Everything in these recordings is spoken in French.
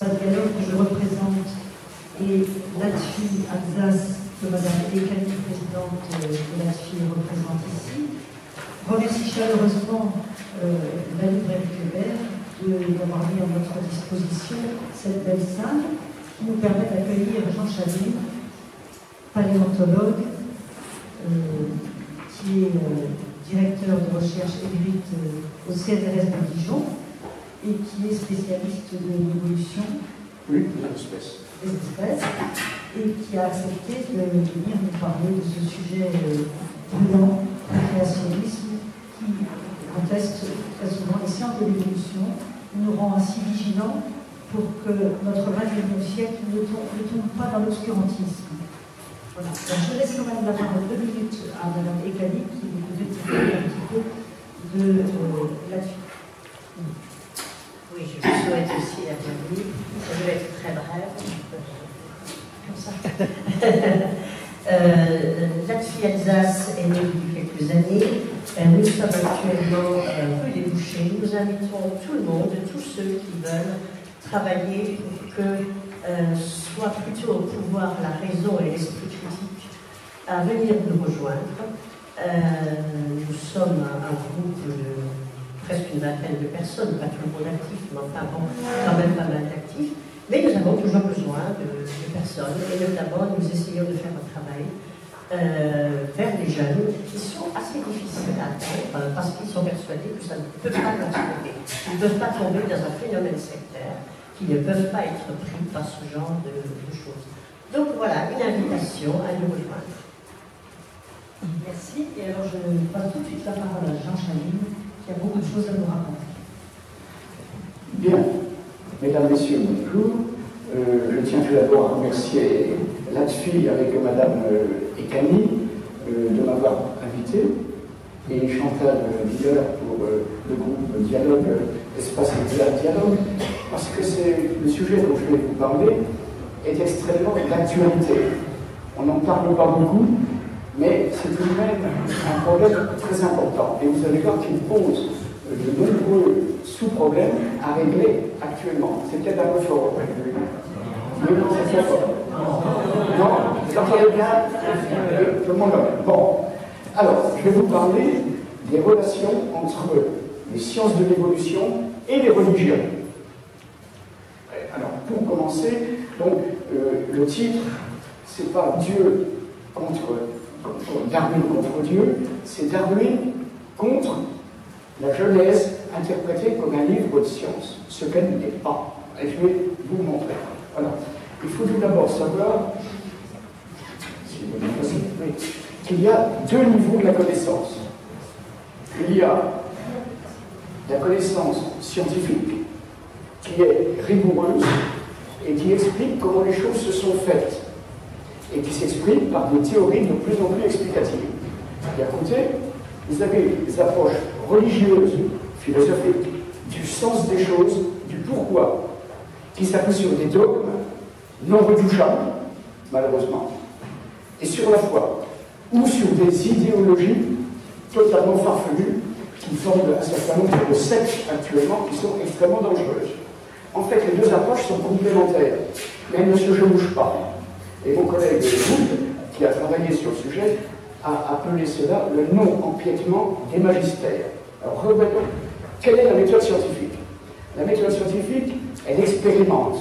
Le dialogue que je représente et l'ADFI Alsace que Mme Ekani, présidente de l'ADFI, représente ici, remercie chaleureusement la librairie Kléber d'avoir mis à notre disposition cette belle salle qui nous permet d'accueillir Jean Chalet, paléontologue, qui est directeur de recherche émérite au CNRS de Dijon, et qui est spécialiste de l'évolution des espèces, et qui a accepté de venir nous parler de ce sujet brûlant, le créationnisme, qui conteste très souvent les sciences de l'évolution, nous rend ainsi vigilants pour que notre 21e siècle ne tombe pas dans l'obscurantisme. Voilà. Donc, je laisse quand même la parole 2 minutes à Mme Ekani, qui vous expliquer un petit peu de là-dessus. Oui, je vous souhaite aussi la bienvenue. Je vais être très brève. Comme ça. L'ADFI Alsace est née depuis quelques années. Nous sommes actuellement rue des Bouchers. Nous invitons tout le monde, tous ceux qui veulent travailler pour que soit plutôt au pouvoir la raison et l'esprit critique à venir nous rejoindre. Nous sommes un groupe de presque une vingtaine de personnes, pas tout le monde actif, mais enfin bon, quand même pas mal d'actifs. Mais nous avons toujours besoin de personnes, et notamment nous essayons de faire un travail vers les jeunes qui sont assez difficiles à atteindre parce qu'ils sont persuadés que ça ne peut pas leur sauver. Ils ne peuvent pas tomber dans un phénomène sectaire, qui ne peuvent pas être pris par ce genre de choses. Donc voilà, une invitation à nous rejoindre. Merci. Et alors je passe tout de suite la parole à Jean Chalet, qui a beaucoup de choses à nous raconter. Bien, mesdames, messieurs, bonjour. Je tiens tout d'abord à remercier l'ADFI avec Mme Ekani de m'avoir invité, et Chantal Villeur pour le groupe Dialogue, Espace et Dialogue, parce que le sujet dont je vais vous parler est extrêmement d'actualité. On n'en parle pas beaucoup, mais c'est tout de même un problème très important. Et vous allez voir qu'il pose de nombreux sous-problèmes à régler actuellement. C'est peut-être un peu fort. Mais non, c'est trop fort. Non, vous entendez bien tout le monde. Bon, alors, je vais vous parler des relations entre les sciences de l'évolution et les religions. Alors, pour commencer, donc, le titre, c'est pas Dieu contre Darwin contre Dieu, c'est Darwin contre la Genèse interprétée comme un livre de science, ce qu'elle n'est pas. Et je vais vous montrer. Voilà. Il faut tout d'abord savoir qu'il y a 2 niveaux de la connaissance. Il y a la connaissance scientifique qui est rigoureuse et qui explique comment les choses se sont faites, et qui s'exprime par des théories de plus en plus explicatives. Et à côté, vous avez des approches religieuses, philosophiques, du sens des choses, du pourquoi, qui s'appuient sur des dogmes non retouchables, malheureusement, et sur la foi, ou sur des idéologies totalement farfelues qui forment un certain nombre de sectes actuellement qui sont extrêmement dangereuses. En fait, les 2 approches sont complémentaires, mais elles ne se chevauchent pas. Et mon collègue Wood, qui a travaillé sur le sujet, a appelé cela le non-empiètement des magistères. Alors revenons. Quelle est la méthode scientifique? La méthode scientifique, elle expérimente.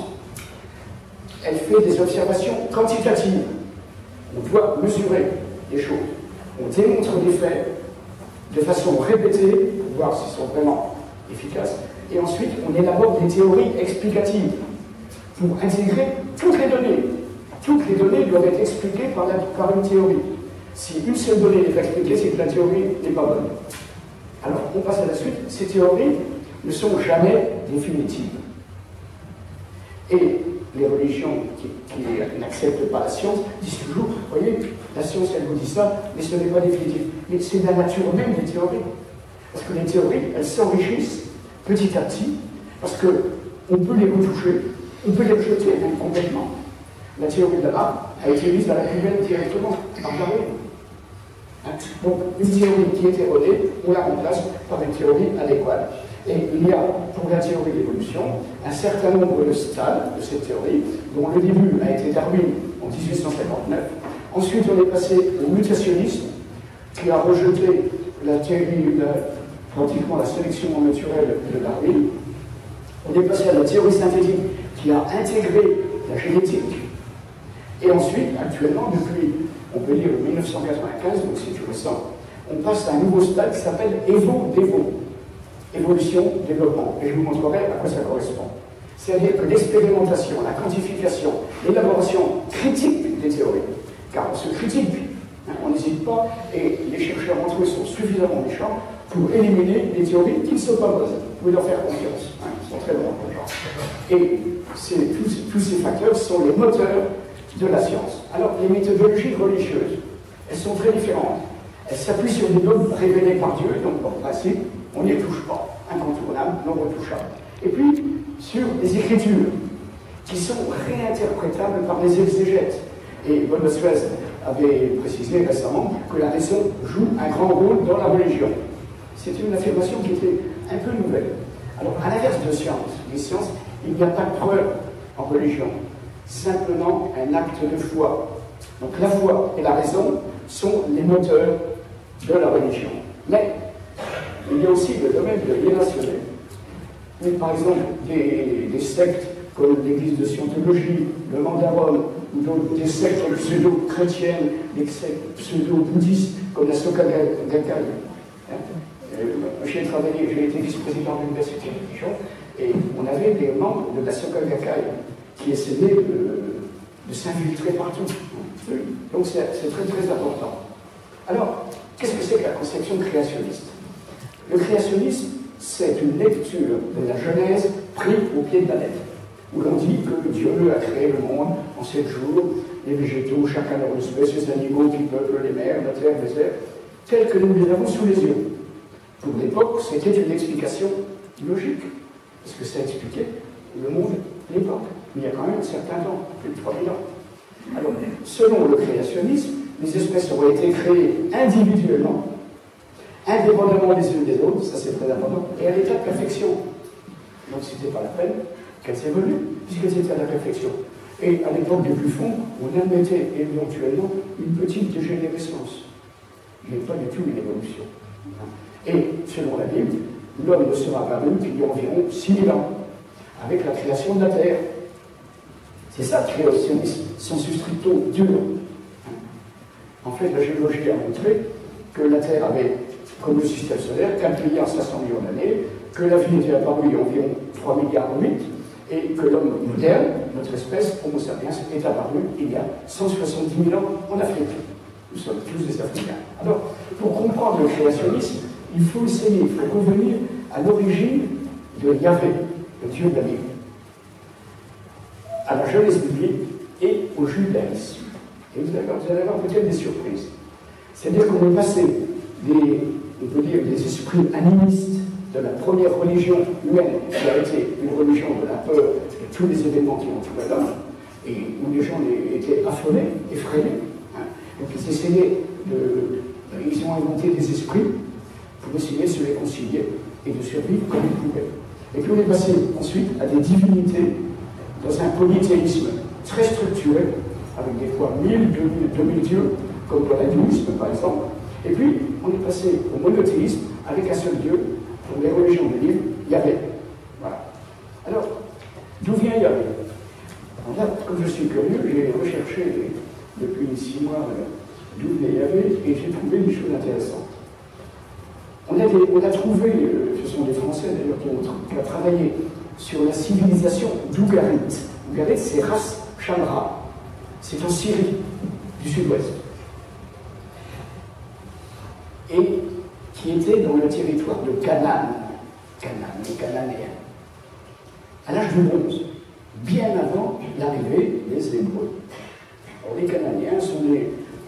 Elle fait des observations quantitatives. On doit mesurer des choses. On démontre des faits de façon répétée pour voir s'ils sont vraiment efficaces. Et ensuite, on élabore des théories explicatives pour intégrer toutes les données. Toutes les données doivent être expliquées par une théorie. Si une seule donnée n'est pas expliquée, c'est que la théorie n'est pas bonne. Alors, on passe à la suite. Ces théories ne sont jamais définitives. Et les religions qui n'acceptent pas la science disent toujours, vous voyez, la science, elle vous dit ça, mais ce n'est pas définitif. Mais c'est la nature même des théories. Parce que les théories, elles s'enrichissent petit à petit, parce qu'on peut les retoucher, on peut les rejeter même complètement. La théorie de la marque a été mise dans la poubelle directement par Darwin. Donc, une théorie qui est erronée, on la remplace par une théorie adéquate. Et il y a, pour la théorie de l'évolution, un certain nombre de stades de cette théorie, dont le début a été Darwin en 1859. Ensuite, on est passé au mutationnisme, qui a rejeté la théorie, pratiquement la sélection naturelle de Darwin. On est passé à la théorie synthétique, qui a intégré la génétique. Et ensuite, actuellement, depuis, on peut dire, 1995, donc c'est tout récent, on passe à un nouveau stade qui s'appelle Evo-Devo. Évolution, développement. Et je vous montrerai à quoi ça correspond. C'est-à-dire que l'expérimentation, la quantification, l'élaboration critique des théories, car on se critique, on n'hésite pas, et les chercheurs entre eux sont suffisamment méchants pour éliminer les théories qui ne sont pas bonnes. Vous pouvez leur faire confiance, ils sont très bons. Et tous ces facteurs sont les moteurs de la science. Alors, les méthodologies religieuses, elles sont très différentes. Elles s'appuient sur des dogmes révélés par Dieu, donc en principe, on n'y touche pas, incontournable, non retouchable. Et puis, sur les écritures, qui sont réinterprétables par les exégètes. Et Bossuet avait précisé récemment que la raison joue un grand rôle dans la religion. C'est une affirmation qui était un peu nouvelle. Alors, à l'inverse de les sciences, il n'y a pas de preuve en religion, simplement un acte de foi. Donc la foi et la raison sont les moteurs de la religion. Mais il y a aussi le domaine de l'irrationnel. Par exemple, des sectes comme l'Église de Scientologie, le Mandaron, ou d'autres, des sectes pseudo-chrétiennes, des sectes pseudo-bouddhistes comme la Soka Gakkai. J'ai été vice-président de l'université de Dijon, et on avait des membres de la Soka Gakkai qui essayaient de s'infiltrer partout. Donc c'est très très important. Alors, qu'est-ce que c'est que la conception créationniste? Le créationnisme, c'est une lecture de la Genèse prise au pied de la lettre, où l'on dit que Dieu a créé le monde en 7 jours, les végétaux, chacun leur espèce, les animaux qui peuplent les mers, la terre, les airs, tels que nous les avons sous les yeux. Pour l'époque, c'était une explication logique, parce que ça expliquait le monde de l'époque. Mais il y a quand même un certain temps, plus de 3000 ans. Alors, selon le créationnisme, les espèces auraient été créées individuellement, indépendamment les unes des autres, ça c'est très important, et à l'état de perfection. Donc c'était pas la peine qu'elles évoluent, puisqu'elles étaient à la perfection. Et à l'époque des Buffons, on admettait éventuellement une petite dégénérescence, mais pas du tout une évolution. Et selon la Bible, l'homme ne sera apparu qu'il y a environ 6000 ans, avec la création de la Terre. C'est ça le créationnisme, sensu stricto dur. En fait, la géologie a montré que la Terre avait, comme le système solaire, 4 milliards 500 millions d'années, que la vie était apparue il y a environ 3 milliards 8, et que l'homme moderne, notre espèce, Homo sapiens, est apparu il y a 170 000 ans en Afrique. Nous sommes tous des Africains. Alors, pour comprendre le créationnisme, il faut revenir à l'origine de Yahvé, le Dieu de la Bible, à la Genèse biblique et au judaïsme. Et vous allez avoir peut-être des surprises. C'est-à-dire qu'on est passé on peut dire, des esprits animistes de la première religion humaine, qui a été une religion de la peur de tous les événements qui entouraient l'homme, et où les gens étaient affolés, effrayés. Donc ils essayaient ils ont inventé des esprits pour essayer de se réconcilier et de survivre comme ils pouvaient. Et puis on est passé ensuite à des divinités dans un polythéisme très structuré, avec des fois 1000, 2000 dieux, comme dans l'hindouisme par exemple. Et puis on est passé au monothéisme avec un seul dieu, pour les religions de l'île, Yahvé. Voilà. Alors, d'où vient Yahvé? Alors là, comme je suis curieux, j'ai recherché depuis 6 mois d'où venait Yahvé, et j'ai trouvé des choses intéressantes. On a trouvé, ce sont des Français d'ailleurs qui ont travaillé sur la civilisation d'Ougarit. Ougarit, c'est Ras Shamra. C'est en Syrie, du sud-ouest. Et qui était dans le territoire de Canaan, les Cananéens, à l'âge de bronze, bien avant l'arrivée des Hébreux. Alors, les Cananéens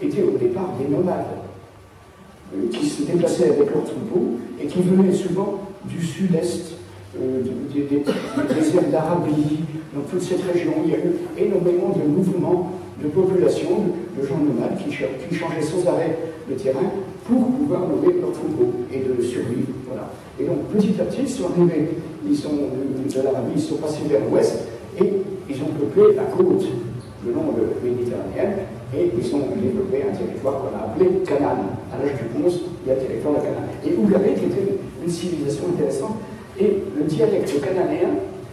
étaient au départ des nomades, qui se déplaçaient avec leurs troupeaux et qui venaient souvent du sud-est, des déserts d'Arabie, dans toute cette région. Il y a eu énormément de mouvements de population, de gens nomades qui changeaient sans arrêt le terrain pour pouvoir nourrir leurs troupeaux et de survivre Voilà. Et donc, petit à petit, ils sont arrivés, de l'Arabie, ils sont passés vers l'ouest, et ils ont peuplé la côte, le long de Méditerranée, et ils ont développé un territoire qu'on a appelé Canaan. À l'âge du bronze, il y a le territoire de Canaan. Et Ougarit était une civilisation intéressante, et le dialecte cananéen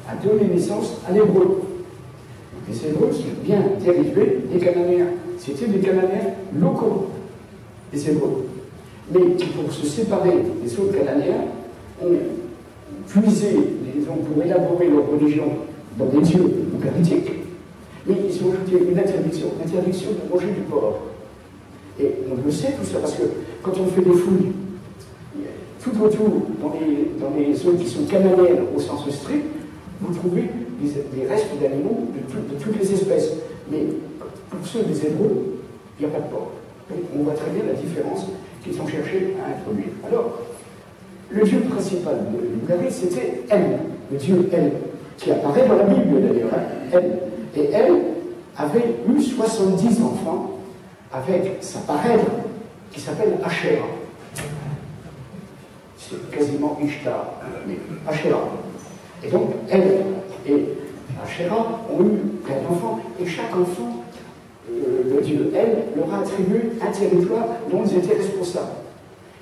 a donné naissance à l'hébreu. Les Hébreux sont bien dérivés des Cananéens. C'était des Cananéens locaux, les Hébreux. Mais qui, pour se séparer des autres Cananéens, ont puisé, disons, pour élaborer leur religion dans des dieux eucharitiques, mais ils ont ajouté une interdiction de manger du porc. Et on le sait tout ça, parce que quand on fait des fouilles, tout autour, dans les zones qui sont cananéennes au sens strict, vous trouvez des restes d'animaux de toutes les espèces. Mais pour ceux des Hébreux, il n'y a pas de porc. Donc on voit très bien la différence qu'ils ont cherché à introduire. Alors, le dieu principal de l'Ougarit, c'était El, le dieu El, qui apparaît dans la Bible d'ailleurs, El. Et elle avait eu 70 enfants avec sa parèdre qui s'appelle Asherah. C'est quasiment Ishtar, mais Asherah. Et donc, elle et Asherah ont eu plein d'enfants, et chaque enfant, le dieu Elle, leur a attribué un territoire dont ils étaient responsables.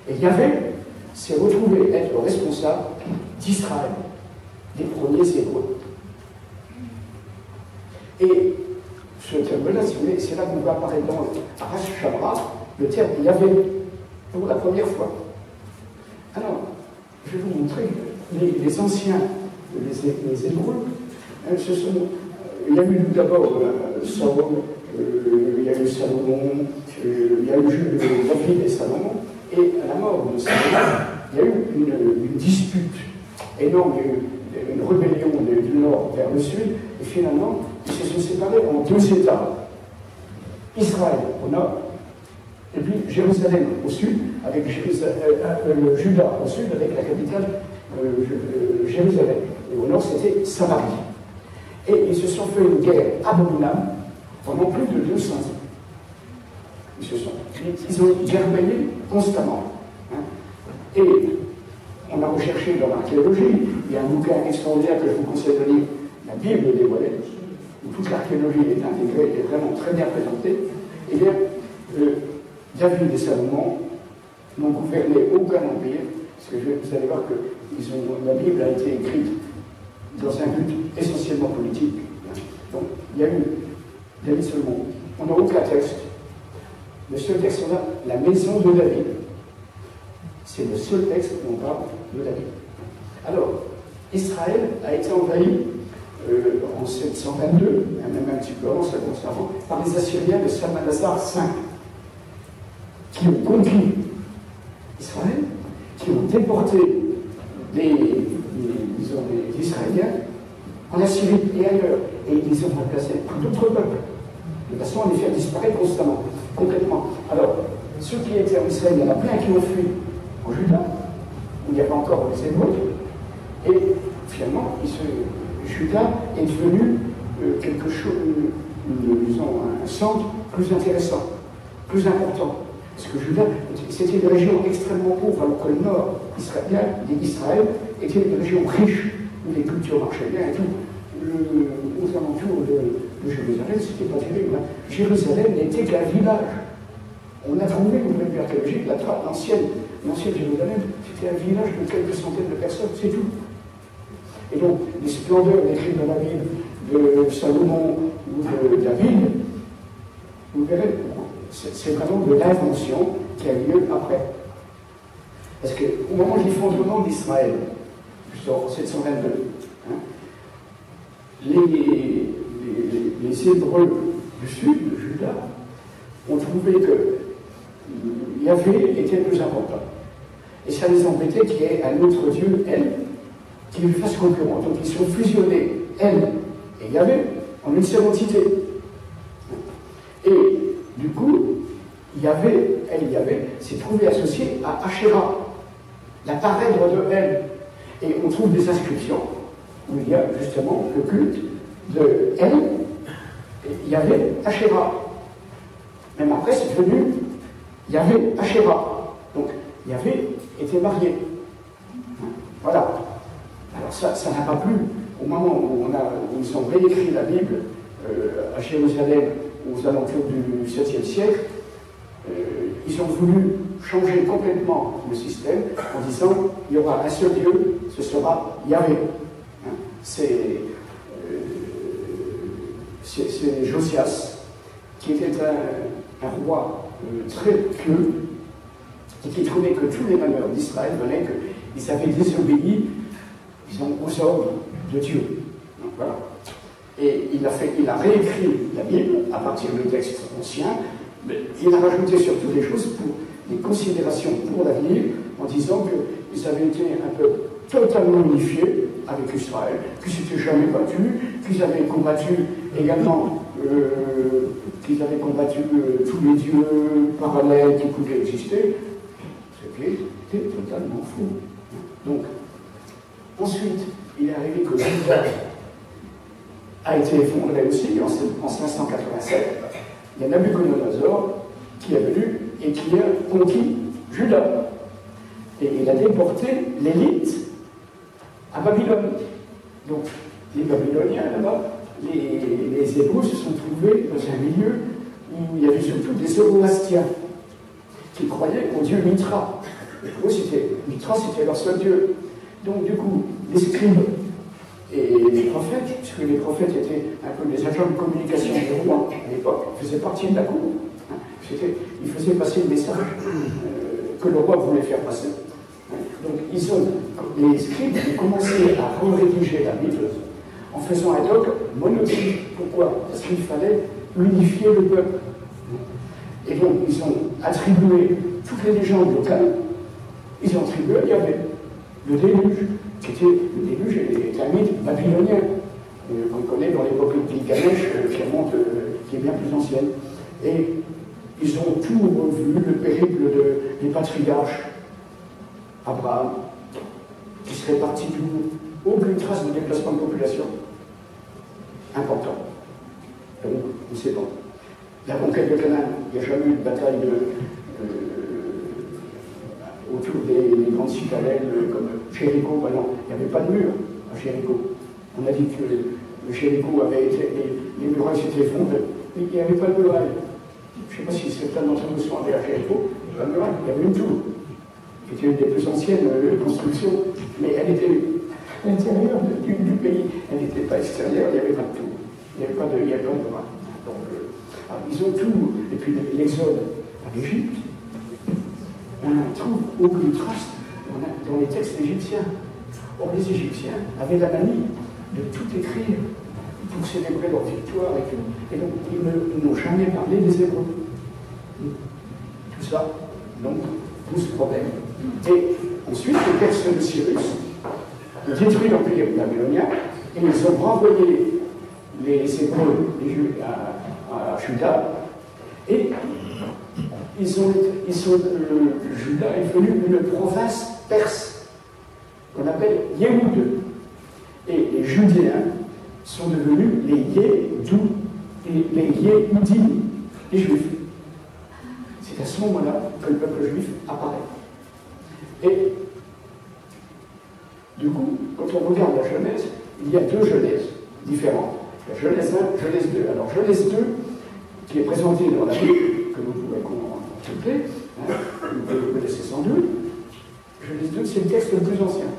Et Yahvé s'est retrouvé être responsable d'Israël, des premiers Hébreux. Et ce terme-là, c'est là qu'on va apparaître dans Arash Shamra, le terme Yahvé, pour la première fois. Alors, je vais vous montrer les anciens, les Hébreux, il y a eu d'abord Saul, il y a eu Salomon, il y a eu David et Salomon, et à la mort de Salomon, il y a eu une dispute énorme, il y a eu une rébellion du nord vers le sud, et finalement, ils se sont séparés en deux États. Israël au nord, et puis Jérusalem au sud, avec Juda au sud, avec la capitale Jérusalem. Et au nord, c'était Samarie. Et ils se sont fait une guerre abominable pendant plus de 200 ans. Ils ont guerroyé constamment. Hein. Et on a recherché dans l'archéologie, il y a un bouquin extraordinaire que je vous conseille de lire, la Bible des Walais, où toute l'archéologie est intégrée et vraiment très bien présentée. Et bien, David et Salomon n'ont gouverné aucun empire, parce que vous allez voir que la Bible a été écrite dans un but essentiellement politique. Donc, il y a eu David Salomon. On n'a aucun texte. Le seul texte qu'on a, la maison de David. C'est le seul texte où on parle de David. Alors, Israël a été envahi en 722, même un petit peu avant, ça commence avant, par les Assyriens de Salmanasar V, qui ont conquis Israël, qui ont déporté les Israéliens en Assyrie et ailleurs, et ils les ont remplacés par d'autres peuples, de façon à les faire disparaître constamment, complètement. Alors, ceux qui étaient en Israël, il y en a plein qui ont fui en Juda, où il n'y avait encore les Hébreux, et finalement, Juda est devenu quelque chose, disons, un centre plus intéressant, plus important. Parce que Juda, c'était une région extrêmement pauvre, alors que le nord d'Israël était une région riche, où les cultures marchaient bien et tout. Aux alentours de Jérusalem, c'était pas terrible. Hein. Jérusalem n'était qu'un village. On a trouvé, au point de vue archéologique, l'ancienne Jérusalem, c'était un village de quelques centaines de personnes, c'est tout. Et donc, les splendeurs décrites dans la Bible de Salomon ou de David, vous verrez, c'est vraiment de l'invention qui a lieu après. Parce qu'au moment de l'effondrement d'Israël, en 722, hein, les Hébreux du sud, de Juda, ont trouvé que Yahvé était le plus important. Et ça les embêtait qu'il y ait un autre Dieu, El, qui lui fasse concurrent. Donc ils sont fusionnés, El et Yahvé, en une seule entité. Et du coup, Yahvé s'est trouvé associé à Asherah, la parèdre de El. Et on trouve des inscriptions où il y a justement le culte de El, et Yahvé Asherah. Même après, c'est devenu Yahvé Asherah. Donc, Yahvé était marié. Voilà. Alors ça n'a pas plu. Au moment où ils ont réécrit la Bible à Jérusalem aux alentours du 7e siècle, ils ont voulu changer complètement le système en disant il y aura un seul Dieu, ce sera Yahvé. Hein, c'est Josias, qui était un roi très pieux et qui trouvait que tous les malheurs d'Israël venaient qu'ils avaient désobéi aux ordres de Dieu. Donc, voilà. Et il a réécrit la Bible à partir de textes anciens, mais il a rajouté surtout des choses pour des considérations pour l'avenir, en disant qu'ils avaient été un peu totalement unifiés avec Israël, qu'ils ne s'étaient jamais battus, qu'ils avaient combattu également, tous les dieux parallèles qui pouvaient exister, ce qui était totalement faux. Donc, ensuite, il est arrivé que Juda a été effondré aussi en 587. Il y a Nabuchodonosor qui est venu et qui a conquis Juda. Et il a déporté l'élite à Babylone. Donc, les Babyloniens, là-bas, les Hébreux se sont trouvés dans un milieu où il y avait surtout des Zoroastriens qui croyaient au dieu Mitra. Et pour eux, Mitra, c'était leur seul dieu. Donc, du coup, les scribes et les prophètes, puisque les prophètes étaient un peu les agents de communication du roi à l'époque, faisaient partie de la cour. Hein, ils faisaient passer le message que le roi voulait faire passer. Hein, donc, les scribes ont commencé à rédiger la Bible en faisant un dogme monothéiste. Pourquoi? Parce qu'il fallait unifier le peuple. Et donc, ils ont attribué toutes les légendes locales, ils ont attribué à Yahvé. Le déluge, le déluge est un mythe babylonien qu'on connaît dans l'époque de Gilgamesh, qui est bien plus ancienne. Et ils ont tout revu, le périple des patriarches, Abraham, qui serait parti d'où? Aucune trace de déplacement de population important. Donc, on ne sait pas. La conquête de Canaan, il n'y a jamais eu de bataille autour des grandes citadelles comme Jéricho. Ben non, il n'y avait pas de mur à Jéricho. On a dit que le Jéricho avait été. Les murailles s'étaient effondrées, mais il n'y avait pas de muraille. Je ne sais pas si certains d'entre nous sont allés à Jéricho, il n'y avait pas de muraille, il y avait une tour, qui était une des plus anciennes constructions, mais elle était à l'intérieur du pays, elle n'était pas extérieure, il n'y avait pas de tour, il n'y avait pas de muraille. Donc, ils ont tout, et puis l'exode à l'Égypte. On ne trouve aucune trace dans les textes égyptiens. Or, les Égyptiens avaient la manie de tout écrire pour célébrer leur victoire. Et donc, ils n'ont jamais parlé des Hébreux. Tout ça, donc, pose problème. Et ensuite, les textes de Cyrus ont détruit l'empire babylonien et ils ont renvoyé les Hébreux à Juda. Et Juda est devenu une province perse qu'on appelle Yéhoud. Et les Judéens sont devenus les Yédou et les Yéhoudim, les Juifs. C'est à ce moment-là que le peuple juif apparaît. Et du coup, quand on regarde la Genèse, il y a deux Genèses différentes. La Genèse 1, Genèse 2. Alors Genèse 2, qui est présentée dans la Bible, que vous pouvez contempler, vous connaissez sans doute. Genèse 2, c'est le texte le plus ancien.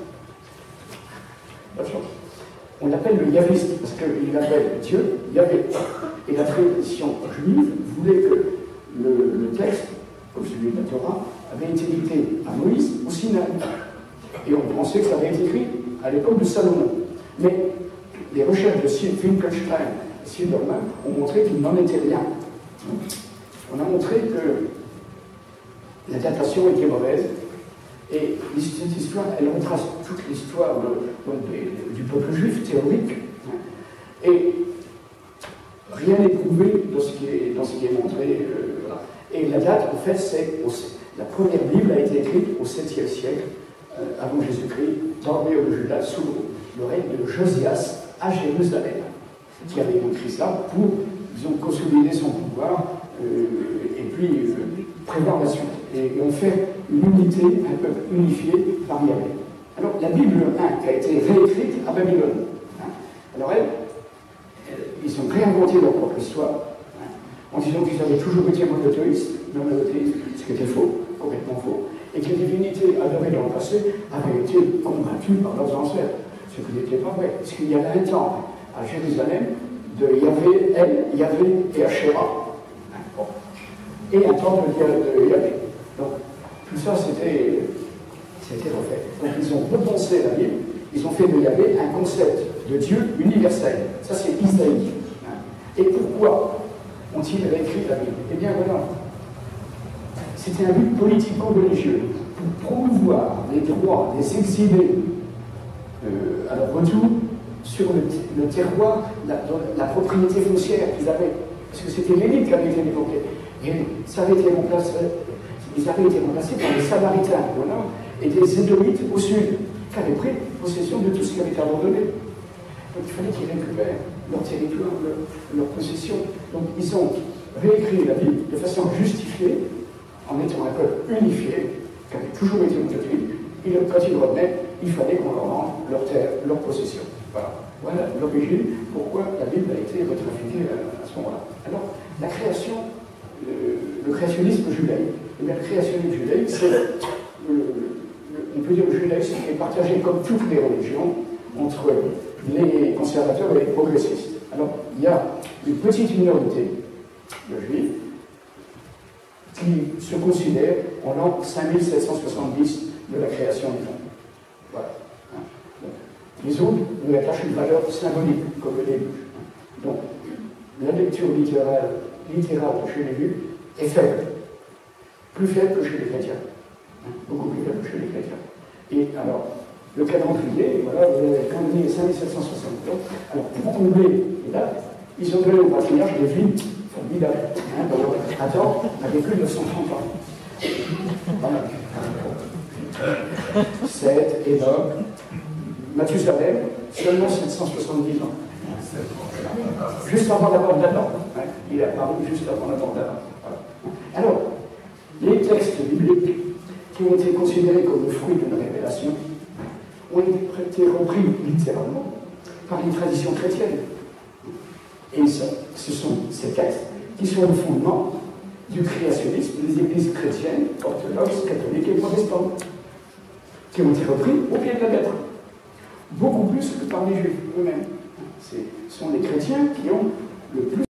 On l'appelle le Yahviste, parce qu'il appelle Dieu Yahvé. Et la tradition juive voulait que le texte, comme celui de la Torah, avait été dicté à Moïse au Sinaï. Et on pensait que ça avait été écrit à l'époque de Salomon. Mais les recherches de Finkelstein et Silberman ont montré qu'il n'en était rien. On a montré que la datation était mauvaise. Et cette histoire, elle retrace toute l'histoire du peuple juif théorique. Et rien n'est prouvé dans ce qui est montré. Et la date, en fait, c'est la première Bible a été écrite au 7e siècle avant Jésus-Christ, dans le royaume de Juda, sous le règne de Josias à Jérusalem, qui avait écrit ça pour, disons, consolider son pouvoir et puis prévoir la suite. Et on fait une unité, un peuple unifié par Yahvé. Alors, la Bible 1 qui a été réécrite à Babylone. Alors, ils ont réinventé leur propre histoire, en disant qu'ils avaient toujours été monothéistes, ce qui était faux, complètement faux, et que les divinités adorées dans le passé avaient été combattues par leurs ancêtres, ce qui n'était pas vrai, parce qu'il y avait un temple à Jérusalem de Yahvé, Yahvé et Asherah, et un temple de Yahvé. Donc, tout ça, c'était refait. Donc, ils ont repensé la Bible, ils ont fait de Yahvé un concept de Dieu universel. Ça, c'est Isaïe. Et pourquoi ont-ils réécrit la Bible? Eh bien, voilà. C'était un but politico-religieux pour promouvoir les droits des exilés à leur retour sur le terroir, la propriété foncière qu'ils avaient. Parce que c'était l'élite qui avait été développée. Et ça avait été remplacé, ils avaient été remplacés par les Samaritains au nord et des Édomites au sud, qui avaient pris possession de tout ce qui avait été abandonné. Donc il fallait qu'ils récupèrent leur territoire, leur possession. Donc ils ont réécrit la Bible de façon justifiée, en étant un peuple unifié, qui avait toujours été monothéiste. Quand ils revenaient, il fallait qu'on leur rende leur terre, leur possession. Voilà l'origine, pourquoi la Bible a été retrafiquée à ce moment-là. Alors, la création, le créationnisme judaïque. Eh bien, le créationnisme judaïque, c'est, on peut dire, le judaïsme est partagé comme toutes les religions entre les conservateurs et les progressistes. Alors, il y a une petite minorité de juifs qui se considèrent en l'an 5770 de la création du monde. Voilà. Les autres lui attachent une valeur symbolique, comme le début. Donc, la lecture littérale chez les Juifs est faible. Plus faible que chez les chrétiens. Beaucoup plus faible que chez les chrétiens. Et alors, le calendrier, voilà, vous avez le calendrier 5760. Alors, pour combler les dates, ils ont donné au patriarche des vies formidables. Attends, on avait plus de 130 ans. Voilà. Seth, Enoch, Mathusalem, seulement 770 ans. Juste avant la mort d'Adam. Il est apparu juste avant la mort d'Adam. Alors, les textes bibliques qui ont été considérés comme le fruit d'une révélation ont été repris littéralement par les traditions chrétiennes. Et ce sont ces textes qui sont le fondement du créationnisme des églises chrétiennes, orthodoxes, catholiques et protestantes, qui ont été repris au pied de la lettre. Beaucoup plus que par les juifs eux-mêmes. Ce sont les chrétiens qui ont le plus